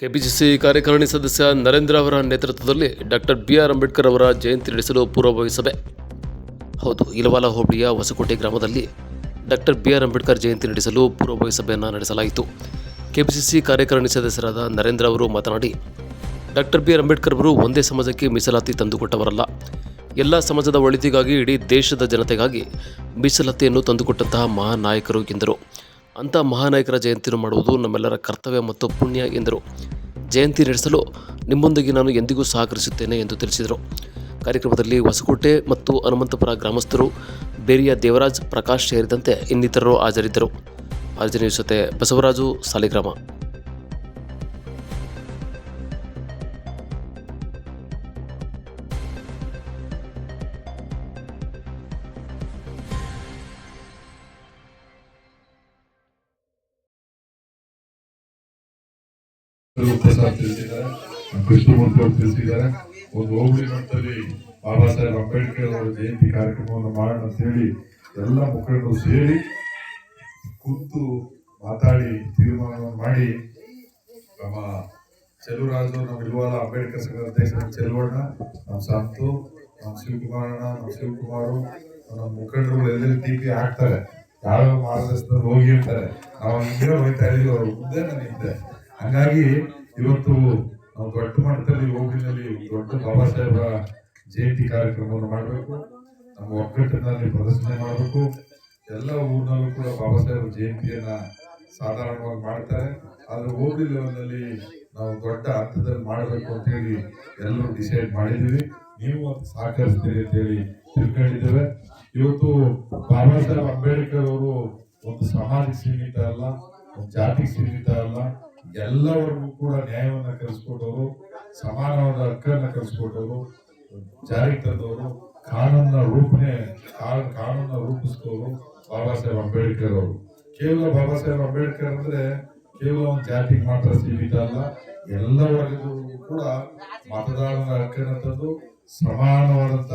KPCC ಕಾರ್ಯಕಾರಿಣಿ ಸದಸ್ಯ ನರೇಂದ್ರ ಅವರ ನೇತೃತ್ವದಲ್ಲಿ ಡಾಕ್ಟರ್ ಬಿ.ಆರ್. ಅಂಬೇಡ್ಕರ್ ಅವರ ಜಯಂತಿ ನಡೆಸಲು ಪೂರ್ವಭಾವಿ ಸಭೆ. ಹೌದು, ಇಲವಾಲ ಹೋಬಳಿಯ ಹೊಸಕೋಟೆ ಗ್ರಾಮದಲ್ಲಿ ಡಾಕ್ಟರ್ ಬಿ.ಆರ್. ಅಂಬೇಡ್ಕರ್ ಜಯಂತಿ ನಡೆಸಲು ಪೂರ್ವಭಾವಿ ಸಭೆಯನ್ನು ನಡೆಸಲಾಯಿತು. ಕೆಪಿಸಿಸಿ ಕಾರ್ಯಕಾರಿಣಿ ಸದಸ್ಯರಾದ ನರೇಂದ್ರ ಅವರು ಮಾತನಾಡಿ, ಡಾಕ್ಟರ್ ಬಿ.ಆರ್. ಅಂಬೇಡ್ಕರ್ ಅವರು ಒಂದೇ ಸಮಾಜಕ್ಕೆ ಮೀಸಲಾತಿ ತಂದುಕೊಟ್ಟವರಲ್ಲ, ಎಲ್ಲ ಸಮಾಜದ ಒಳಿತಿಗಾಗಿ ಇಡೀ ದೇಶದ ಜನತೆಗಾಗಿ ಮೀಸಲಾತಿಯನ್ನು ತಂದುಕೊಟ್ಟಂತಹ ಮಹಾನ್ ನಾಯಕರು ಎಂದರು. ಅಂಥ ಮಹಾನಾಯಕರ ಜಯಂತಿಯನ್ನು ಮಾಡುವುದು ನಮ್ಮೆಲ್ಲರ ಕರ್ತವ್ಯ ಮತ್ತು ಪುಣ್ಯ ಎಂದರು. ಜಯಂತಿ ನಡೆಸಲು ನಿಮ್ಮೊಂದಿಗೆ ನಾನು ಎಂದಿಗೂ ಸಹಕರಿಸುತ್ತೇನೆ ಎಂದು ತಿಳಿಸಿದರು. ಕಾರ್ಯಕ್ರಮದಲ್ಲಿ ಹೊಸಕೋಟೆ ಮತ್ತು ಹನುಮಂತಪುರ ಗ್ರಾಮಸ್ಥರು, ಬೇರಿಯ ದೇವರಾಜ್, ಪ್ರಕಾಶ್ ಸೇರಿದಂತೆ ಇನ್ನಿತರರು ಹಾಜರಿದ್ದರು. ಆರ್ಜಿ ಜೊತೆ ಬಸವರಾಜು, ಸಾಲಿಗ್ರಾಮ. ಪ್ರಸಾದ್ ತಿಳಿಸಿದ್ದಾರೆ, ಕೃಷ್ಣಮೂರ್ತಿ ಅವರು ತಿಳಿಸಿದ್ದಾರೆ. ಒಂದು ಹೋಬಳಿ ಮಟ್ಟದಲ್ಲಿ ಬಾಬಾ ಸಾಹೇಬ್ ಅಂಬೇಡ್ಕರ್ ಅವರ ಜಯಂತಿ ಕಾರ್ಯಕ್ರಮವನ್ನು ಮಾಡೋಣ ಅಂತ ಹೇಳಿ ಎಲ್ಲ ಮುಖಂಡರು ಸೇರಿ ಕೂತು ಮಾತಾಡಿ ತೀರ್ಮಾನವನ್ನು ಮಾಡಿ, ನಮ್ಮ ಚೆಲುವರಾಜು, ನಮ್ಮ ಇಲ್ವಾಲ ಅಂಬೇಡ್ಕರ್ ಸಂಘದ ಅಧ್ಯಕ್ಷ ಚೆಲುವಣ್ಣ, ನಮ್ಮ ಸಂತು, ನಮ್ಮ ಶಿವಕುಮಾರಣ್ಣ, ನಮ್ಮ ಶಿವಕುಮಾರು, ನಮ್ಮ ಮುಖಂಡರು ಎಲ್ಲೆಲ್ಲಿ ಟಿಪಿ ಹಾಕ್ತಾರೆ, ಯಾವ್ಯಾವ ಮಾರ್ಗದರ್ಶನದಲ್ಲಿ ಹೋಗಿರ್ತಾರೆ. ನಾವು ಹಿಂಗೆ ಹೋಗ್ತಾ ಇದೀವಿ, ಅವ್ರ ಮುಂದೆ ನಿಂತೆ. ಹಾಗಾಗಿ ಇವತ್ತು ನಾವು ದೊಡ್ಡ ಮಟ್ಟದಲ್ಲಿ ಹೋಬಳಿನಲ್ಲಿ ದೊಡ್ಡ ಬಾಬಾ ಸಾಹೇಬರ ಜಯಂತಿ ಕಾರ್ಯಕ್ರಮವನ್ನು ಮಾಡಬೇಕು. ನಮ್ಮ ಒಗ್ಗಟ್ಟಿನಲ್ಲಿ ಪ್ರದರ್ಶನ ಮಾಡಬೇಕು. ಎಲ್ಲ ಊರಿನಲ್ಲೂ ಕೂಡ ಬಾಬಾ ಸಾಹೇಬರ ಜಯಂತಿಯನ್ನ ಸಾಧಾರಣವಾಗಿ ಮಾಡ್ತಾರೆ. ಆದ್ರೆ ಹೋಬಳಿ ಲೆವೆಲ್ನಲ್ಲಿ ನಾವು ದೊಡ್ಡ ಹಂತದಲ್ಲಿ ಮಾಡಬೇಕು ಅಂತ ಹೇಳಿ ಎಲ್ಲರೂ ಡಿಸೈಡ್ ಮಾಡಿದ್ದೀವಿ. ನೀವು ಅದು ಸಹಕರಿಸ್ತೀರಿ ಅಂತ ಹೇಳಿ ತಿಳ್ಕೊಂಡಿದ್ದೇವೆ. ಇವತ್ತು ಬಾಬಾ ಸಾಹೇಬ್ ಅಂಬೇಡ್ಕರ್ ಅವರು ಒಂದು ಸಮಾಜಕ್ಕೆ ಸೀಮಿತ ಅಲ್ಲ, ಒಂದು ಜಾತಿಗೆ ಸೀಮಿತ ಅಲ್ಲ, ಎಲ್ಲವರಿಗೂ ಕೂಡ ನ್ಯಾಯವನ್ನ ಕಲಿಸ್ಕೊಟ್ಟವರು, ಸಮಾನವಾದ ಹಕ್ಕನ್ನ ಕಲಿಸ್ಕೊಟ್ಟವರು, ಜಾರಿಗೆ ತಂದವರು, ಕಾನೂನ ರೂಪಿಸಿದವರು ಬಾಬಾ ಸಾಹೇಬ್ ಅಂಬೇಡ್ಕರ್ ಅವರು. ಕೇವಲ ಬಾಬಾ ಸಾಹೇಬ್ ಅಂಬೇಡ್ಕರ್ ಅಂದ್ರೆ ಕೇವಲ ಒಂದು ಜಾತಿಗೆ ಮಾತ್ರ ಸೀಮಿತ ಅಲ್ಲ, ಎಲ್ಲ ವರ್ಗದವರು ಕೂಡ ಮತದಾನದ ಹಕ್ಕನ್ನು ತಂದು ಸಮಾನವಾದಂತ